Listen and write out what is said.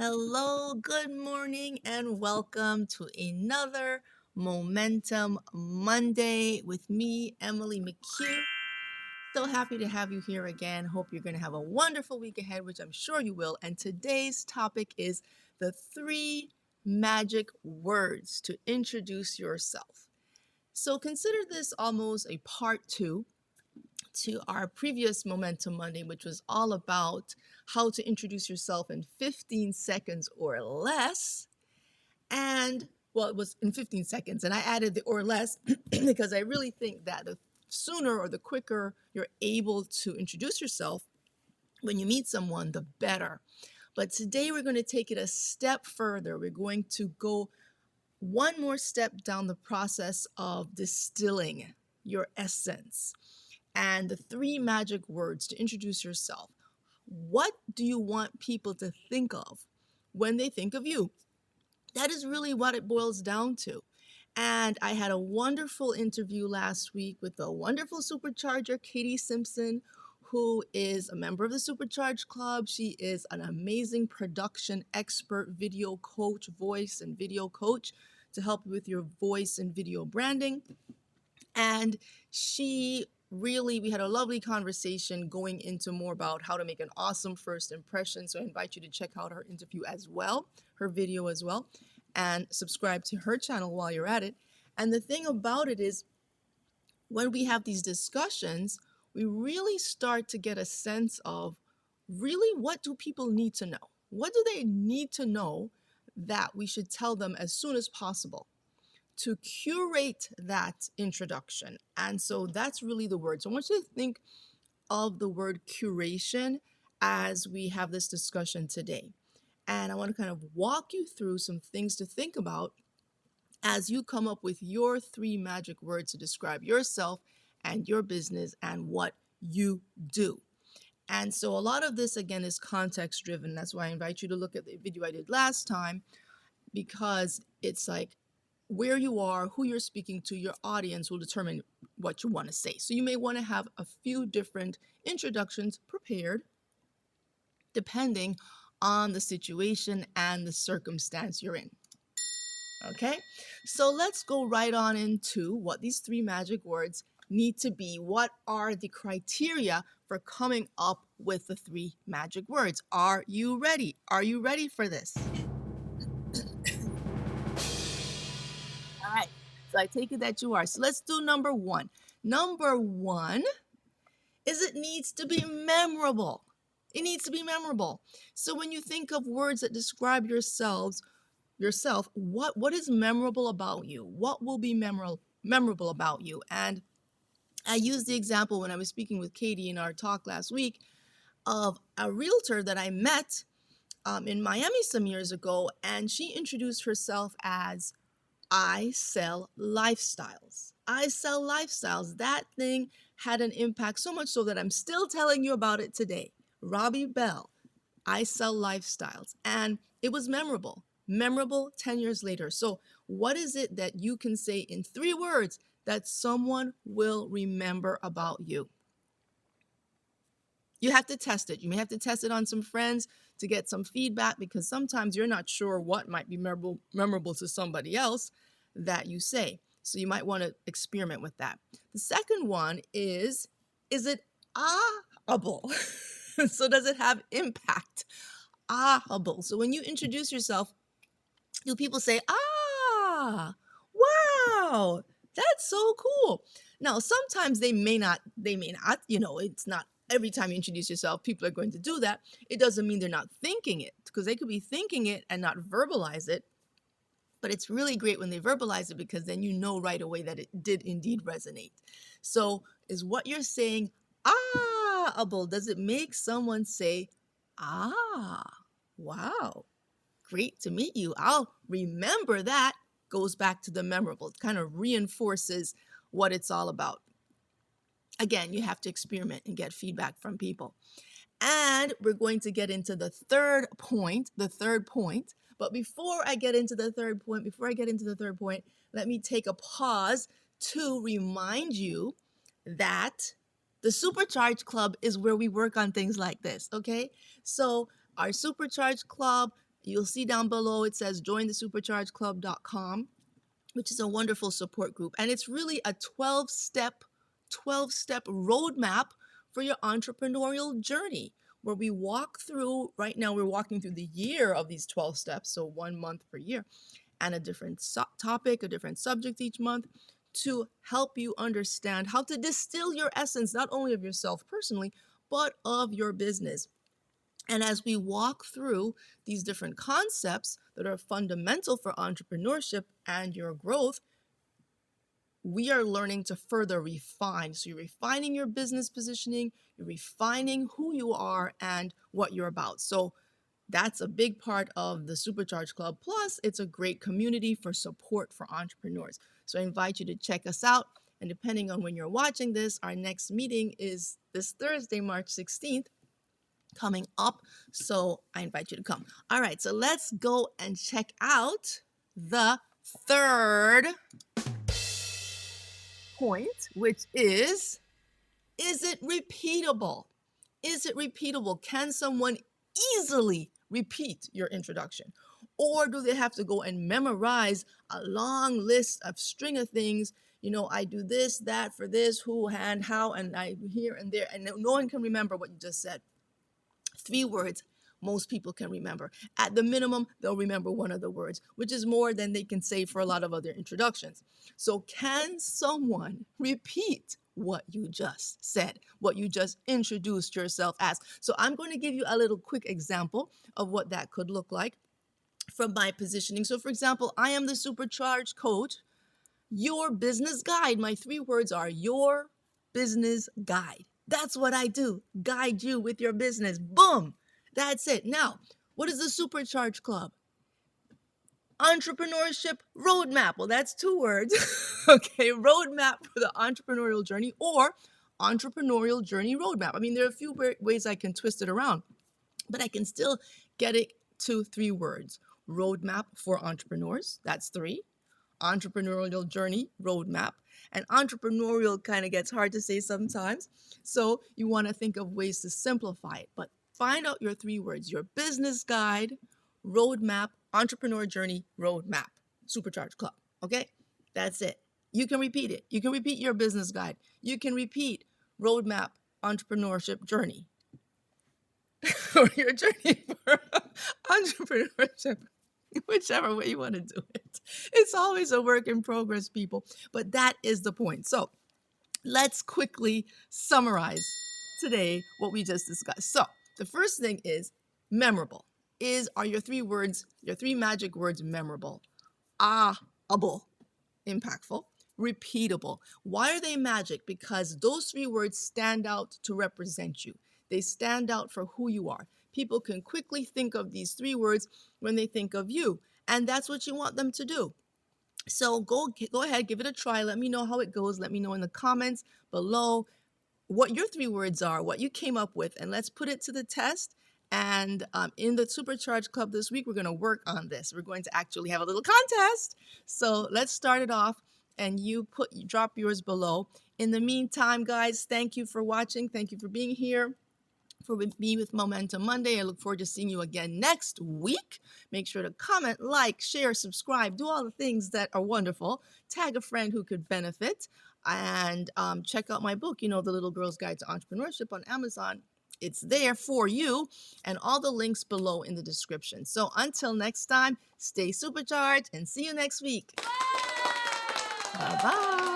Hello, good morning, and welcome to another Momentum Monday with me, Emily McHugh. So happy to have you here again. Hope you're going to have a wonderful week ahead, which I'm sure you will. And today's topic is the three magic words to introduce yourself. So consider this almost a part two to our previous Momentum Monday, which was all about how to introduce yourself in 15 seconds or less. And well, it was in 15 seconds, and I added the or less because I really think that the sooner or the quicker you're able to introduce yourself when you meet someone, the better. But today we're going to take it a step further. We're going to go one more step down the process of distilling your essence and the three magic words to introduce yourself. What do you want people to think of when they think of you? That is really what it boils down to. And I had a wonderful interview last week with a wonderful supercharger, Katie Simpson, who is a member of the Supercharge Club. She is an amazing production expert, video coach, voice and video coach to help you with your voice and video branding. And we had a lovely conversation going into more about how to make an awesome first impression. So I invite you to check out her interview as well, her video as well, and subscribe to her channel while you're at it. And the thing about it is, when we have these discussions, we really start to get a sense of really what do people need to know? What do they need to know that we should tell them as soon as possible to curate that introduction? And so that's really the word. So I want you to think of the word curation as we have this discussion today. And I want to kind of walk you through some things to think about as you come up with your three magic words to describe yourself and your business and what you do. And so a lot of this, again, is context driven. That's why I invite you to look at the video I did last time, because it's like where you are, who you're speaking to, your audience will determine what you want to say. So you may want to have a few different introductions prepared depending on the situation and the circumstance you're in. Okay, so let's go right on into what these three magic words need to be. What are the criteria for coming up with the three magic words? Are you ready? Are you ready for this? All right, so I take it that you are. So let's do number one. Number one is it needs to be memorable. It needs to be memorable. So when you think of words that describe yourself, what is memorable about you? What will be memorable about you? And I used the example when I was speaking with Katie in our talk last week of a realtor that I met in Miami some years ago, and she introduced herself as I sell lifestyles. I sell lifestyles. That thing had an impact so much so that I'm still telling you about it today. Robbie Bell, I sell lifestyles. And it was memorable 10 years later. So, what is it that you can say in three words that someone will remember about you? You have to test it. You may have to test it on some friends to get some feedback, because sometimes you're not sure what might be memorable to somebody else that you say. So you might want to experiment with that. The second one is it ahable? So does it have impact? Ahable. So when you introduce yourself, do people say, ah, wow, that's so cool? Now, sometimes they may not, it's not every time you introduce yourself, people are going to do that. It doesn't mean they're not thinking it, because they could be thinking it and not verbalize it. But it's really great when they verbalize it, because then you know right away that it did indeed resonate. So is what you're saying ahable? Does it make someone say, ah, wow, great to meet you, I'll remember that? Goes back to the memorable. It kind of reinforces what it's all about. Again, you have to experiment and get feedback from people. And we're going to get into the third point. But before I get into the third point, let me take a pause to remind you that the Supercharge Club is where we work on things like this, okay? So our Supercharge Club You'll see down below it says jointhesuperchargeclub.com, which is a wonderful support group. And it's really a 12-step roadmap for your entrepreneurial journey, where we walk through, right now we're walking through the year of these 12 steps, so 1 month per year, and a different topic, a different subject each month, to help you understand how to distill your essence, not only of yourself personally, but of your business. And as we walk through these different concepts that are fundamental for entrepreneurship and your growth, we are learning to further refine. So you're refining your business positioning, you're refining who you are and what you're about. So that's a big part of the Supercharge Club. Plus, it's a great community for support for entrepreneurs. So I invite you to check us out. And depending on when you're watching this, our next meeting is this Thursday, March 16th, coming up. So I invite you to come. All right, so let's go and check out the third point, which is it repeatable? Is it repeatable? Can someone easily repeat your introduction? Or do they have to go and memorize a long list of string of things? You know, I do this, that, for this, who, and how, and I here and there, and no one can remember what you just said. 3 words most people can remember. At the minimum, they'll remember one of the words, which is more than they can say for a lot of other introductions. So can someone repeat what you just said, what you just introduced yourself as? So I'm going to give you a little quick example of what that could look like from my positioning. So for example, I am the Supercharged Coach, your business guide. My 3 words are your business guide. That's what I do. Guide you with your business. Boom. That's it. Now, what is the Supercharge Club? Entrepreneurship roadmap. Well, that's 2 words. Okay, roadmap for the entrepreneurial journey, or entrepreneurial journey roadmap. I mean, there are a few ways I can twist it around, but I can still get it to 3 words. Roadmap for entrepreneurs. That's 3. Entrepreneurial journey roadmap. And entrepreneurial kind of gets hard to say sometimes. So you want to think of ways to simplify it. But find out your 3 words: your business guide, roadmap, entrepreneur journey roadmap. Supercharge Club. Okay? That's it. You can repeat it. You can repeat your business guide. You can repeat roadmap, entrepreneurship journey. Or your journey for entrepreneurship. Whichever way you want to do it. It's always a work in progress, people. But that is the point. So let's quickly summarize today what we just discussed. So the first thing is memorable. Are your 3 words, your 3 magic words memorable? Able, impactful, repeatable. Why are they magic? Because those 3 words stand out to represent you. They stand out for who you are. People can quickly think of these 3 words when they think of you, and that's what you want them to do. So go ahead, give it a try. Let me know how it goes. Let me know in the comments below what your 3 words are, what you came up with, and let's put it to the test. And in the Supercharge Club this week, we're going to work on this. We're going to actually have a little contest. So let's start it off, and you drop yours below. In the meantime, guys, thank you for watching. Thank you for being here for me with Momentum Monday. I look forward to seeing you again next week. Make sure to comment, like, share, subscribe, do all the things that are wonderful. Tag a friend who could benefit, and check out my book, The Little Girl's Guide to Entrepreneurship, on Amazon. It's there for you, and all the links below in the description. So until next time, stay supercharged and see you next week. Bye-bye.